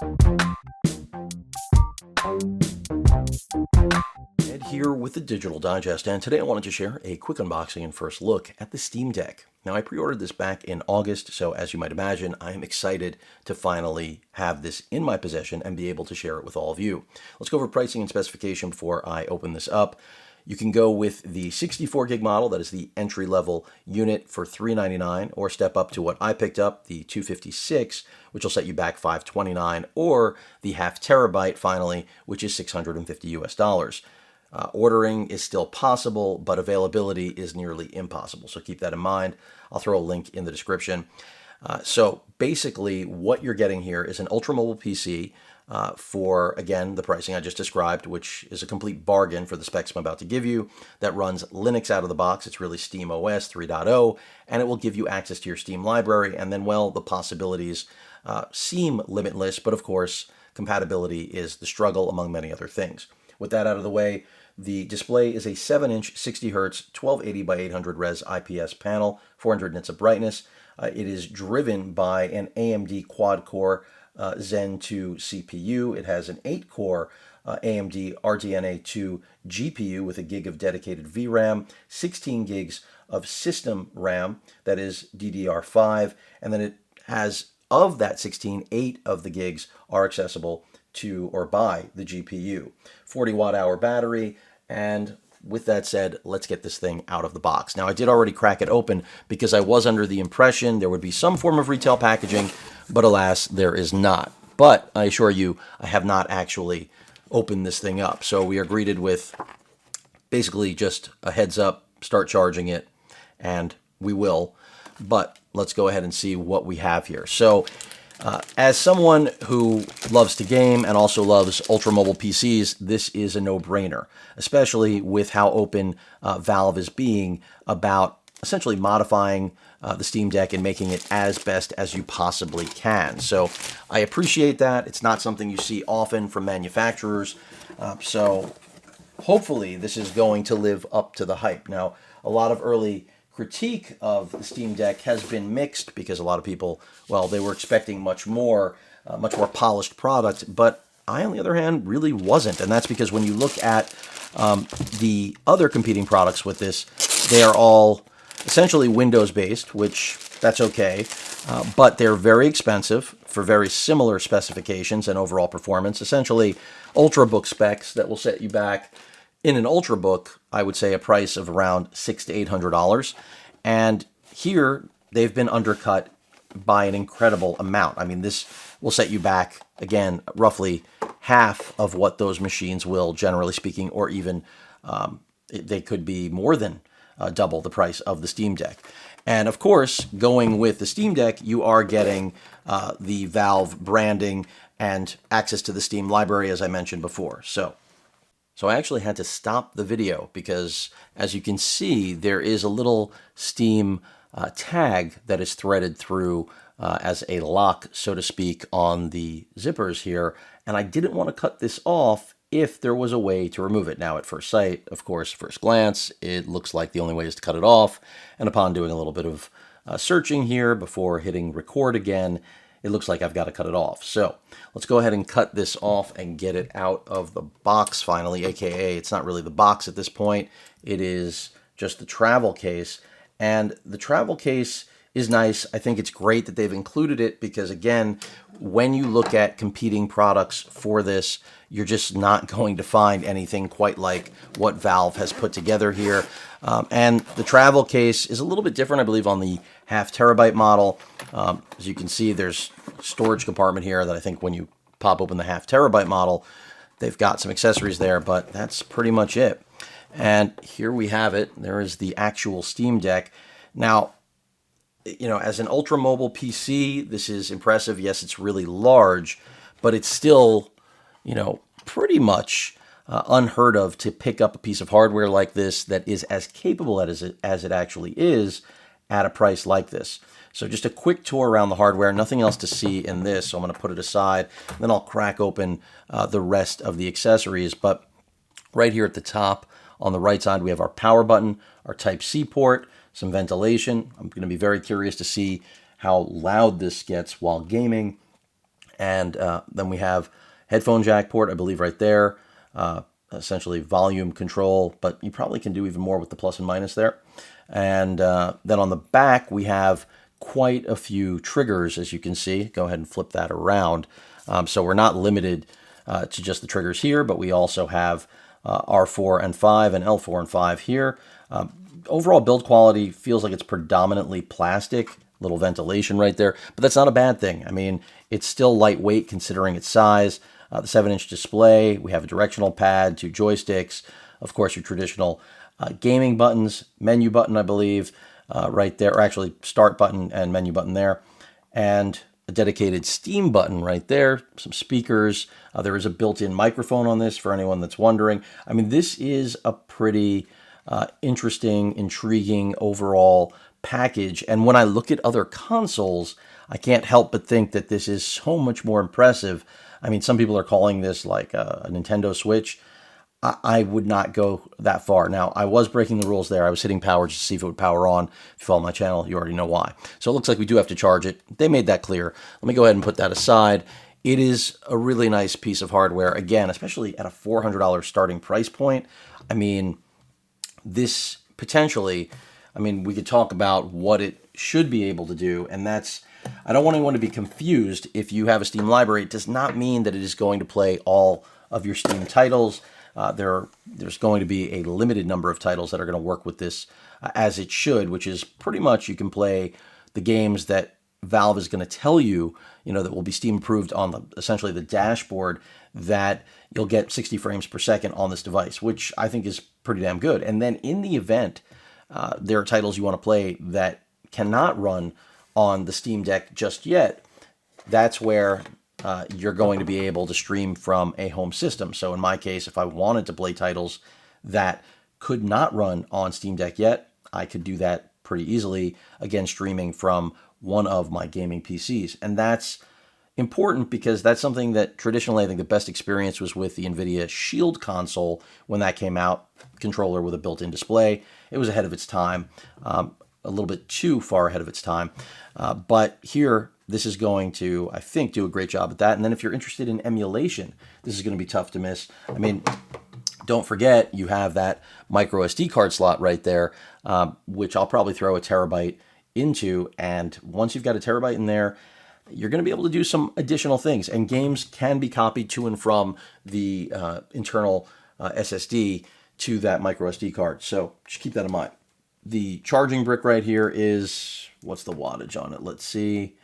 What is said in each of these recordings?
Ed here with the Digital Digest, and today I wanted to share a quick unboxing and first look at the Steam Deck. Now, I pre-ordered this back in August, so as you might imagine, I am excited to finally have this in my possession and be able to share it with all of you. Let's go over pricing and specification before I open this up. You can go with the 64 gig model, that is the entry-level unit, for $399, or step up to what I picked up, the 256, which will set you back $529, or the half terabyte finally, which is $650 US. Ordering is still possible, but availability is nearly impossible. So keep that in mind. I'll throw a link in the description. So basically what you're getting here is an ultra-mobile PC for, again, the pricing I just described, which is a complete bargain for the specs I'm about to give you, that runs Linux out of the box. It's really Steam OS 3.0, and it will give you access to your Steam library. And then, well, the possibilities seem limitless, but of course, compatibility is the struggle among many other things. With that out of the way, the display is a 7-inch 60 Hz 1280 by 800 res IPS panel, 400 nits of brightness. It is driven by an AMD quad-core Zen 2 CPU. It has an 8-core AMD RDNA 2 GPU with a gig of dedicated VRAM, 16 gigs of system RAM, that is DDR5, and then it has, of that 16, 8 of the gigs are accessible to or by the GPU. 40 watt-hour battery, and with that said, let's get this thing out of the box. Now, I did already crack it open because I was under the impression there would be some form of retail packaging, but alas, there is not. But I assure you, I have not actually opened this thing up. So we are greeted with basically just a heads up, start charging it, and we will. But let's go ahead and see what we have here. So as someone who loves to game and also loves ultra-mobile PCs, this is a no-brainer, especially with how open Valve is being about essentially modifying the Steam Deck and making it as best as you possibly can. So I appreciate that. It's not something you see often from manufacturers. So hopefully this is going to live up to the hype. Now, a lot of early critique of the Steam Deck has been mixed because a lot of people, well, they were expecting much more polished product, but I, on the other hand, really wasn't. And that's because when you look at the other competing products with this, they are all essentially Windows-based, which that's okay, but they're very expensive for very similar specifications and overall performance, essentially Ultrabook specs that will set you back in an Ultrabook, I would say a price of around $600 to $800. And here they've been undercut by an incredible amount. I mean, this will set you back, again, roughly half of what those machines will, generally speaking, or even they could be more than double the price of the Steam Deck. And of course, going with the Steam Deck, you are getting the Valve branding and access to the Steam library, as I mentioned before. So I actually had to stop the video because, as you can see, there is a little Steam tag that is threaded through as a lock, so to speak, on the zippers here. And I didn't want to cut this off if there was a way to remove it. Now, at first sight, of course, first glance, it looks like the only way is to cut it off. And upon doing a little bit of searching here before hitting record again, it looks like I've got to cut it off. So let's go ahead and cut this off and get it out of the box finally, aka it's not really the box at this point. It is just the travel case. And the travel case is nice. I think it's great that they've included it because, again, when you look at competing products for this, you're just not going to find anything quite like what Valve has put together here. And the travel case is a little bit different, I believe, on the half terabyte model. As you can see, there's a storage compartment here that I think when you pop open the half terabyte model, they've got some accessories there, but that's pretty much it. And here we have it. There is the actual Steam Deck. Now, you know, as an ultra mobile PC, this is impressive. Yes, it's really large, but it's still, you know, pretty much unheard of to pick up a piece of hardware like this that is as capable as it actually is at a price like this. So just a quick tour around the hardware, nothing else to see in this, so I'm going to put it aside, and then I'll crack open the rest of the accessories. But right here at the top on the right side, we have our power button, our Type-C port, some ventilation. I'm going to be very curious to see how loud this gets while gaming. And then we have headphone jack port, I believe, right there. Essentially volume control, but you probably can do even more with the plus and minus there. And then on the back, we have quite a few triggers, as you can see. Go ahead and flip that around. So we're not limited to just the triggers here, but we also have R4 and 5 and L4 and 5 here. Overall build quality feels like it's predominantly plastic, little ventilation right there, but that's not a bad thing. I mean, it's still lightweight considering its size. The 7-inch display, we have a directional pad, 2 joysticks, of course your traditional gaming buttons, menu button, I believe, right there, or actually start button and menu button there, and a dedicated Steam button right there, some speakers. There is a built-in microphone on this for anyone that's wondering. I mean, this is a pretty interesting, intriguing overall package. And when I look at other consoles, I can't help but think that this is so much more impressive. I mean, some people are calling this like a Nintendo Switch. I would not go that far. Now, I was breaking the rules there. I was hitting power just to see if it would power on. If you follow my channel, you already know why. So it looks like we do have to charge it. They made that clear. Let me go ahead and put that aside. It is a really nice piece of hardware. Again, especially at a $400 starting price point. I mean, this potentially, I mean, we could talk about what it should be able to do, and that's, I don't want anyone to be confused. If you have a Steam library, it does not mean that it is going to play all of your Steam titles. There's going to be a limited number of titles that are going to work with this as it should, which is pretty much you can play the games that Valve is going to tell you, that will be Steam approved on essentially the dashboard, that you'll get 60 frames per second on this device, which I think is pretty damn good. And then in the event there are titles you want to play that cannot run on the Steam Deck just yet, that's where you're going to be able to stream from a home system. So in my case, if I wanted to play titles that could not run on Steam Deck yet, I could do that pretty easily, again, streaming from one of my gaming PCs. And that's important because that's something that traditionally I think the best experience was with the NVIDIA Shield console when that came out, controller with a built-in display. It was ahead of its time, a little bit too far ahead of its time. But here, this is going to, I think, do a great job at that. And then if you're interested in emulation, this is going to be tough to miss. I mean, don't forget, you have that micro SD card slot right there, which I'll probably throw a terabyte into. And once you've got a terabyte in there, you're going to be able to do some additional things. And games can be copied to and from the internal SSD to that micro SD card. So just keep that in mind. The charging brick right here is, what's the wattage on it? Let's see.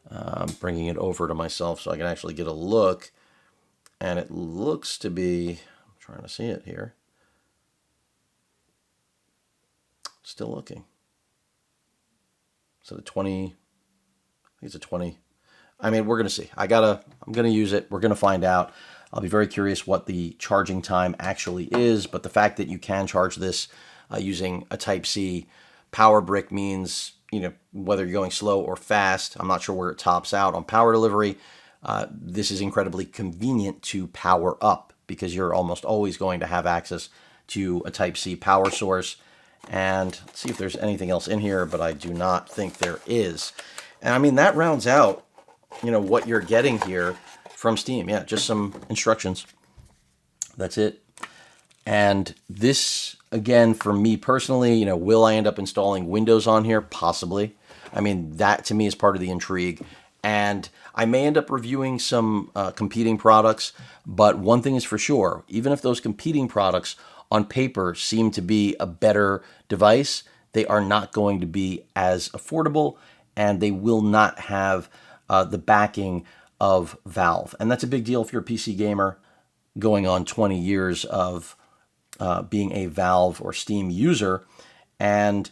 I'm bringing it over to myself so I can actually get a look. And it looks to be, I'm trying to see it here. Still looking. So the 20, I think it's a 20. I mean, we're going to see. I'm going to use it. We're going to find out. I'll be very curious what the charging time actually is, but the fact that you can charge this using a Type-C power brick means, whether you're going slow or fast, I'm not sure where it tops out on power delivery. This is incredibly convenient to power up because you're almost always going to have access to a Type-C power source. And let's see if there's anything else in here, but I do not think there is. And I mean, that rounds out, what you're getting here from Steam. Yeah, just some instructions. That's it. And this, again, for me personally, will I end up installing Windows on here? Possibly. I mean, that to me is part of the intrigue. And I may end up reviewing some competing products, but one thing is for sure, even if those competing products on paper seem to be a better device, they are not going to be as affordable, and they will not have the backing of Valve. And that's a big deal if you're a PC gamer going on 20 years of being a Valve or Steam user. And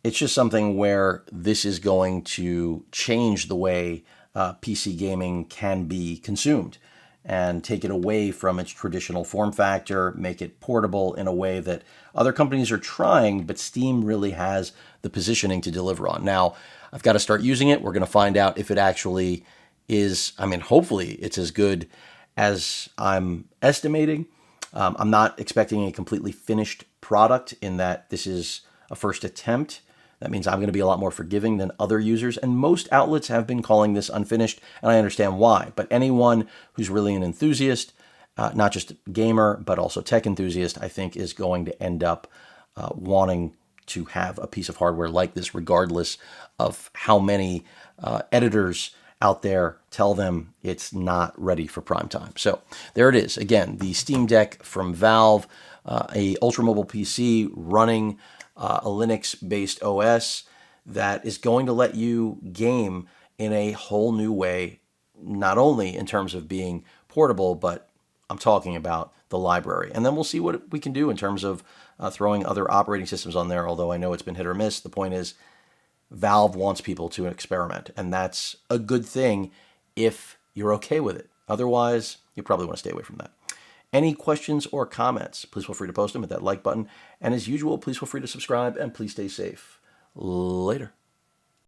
it's just something where this is going to change the way PC gaming can be consumed and take it away from its traditional form factor, make it portable in a way that other companies are trying, but Steam really has the positioning to deliver on. Now, I've got to start using it. We're going to find out if it actually is, hopefully it's as good as I'm estimating. I'm not expecting a completely finished product in that this is a first attempt That means I'm going to be a lot more forgiving than other users, and most outlets have been calling this unfinished, and I understand why. But anyone who's really an enthusiast, not just gamer, but also tech enthusiast, I think is going to end up wanting to have a piece of hardware like this, regardless of how many editors out there tell them it's not ready for prime time. So there it is. Again, the Steam Deck from Valve, a ultra-mobile PC running a Linux-based OS that is going to let you game in a whole new way, not only in terms of being portable, but I'm talking about the library. And then we'll see what we can do in terms of throwing other operating systems on there, although I know it's been hit or miss. The point is, Valve wants people to experiment, and that's a good thing if you're okay with it. Otherwise, you probably want to stay away from that. Any questions or comments, please feel free to post them at that like button. And as usual, please feel free to subscribe, and please stay safe. Later.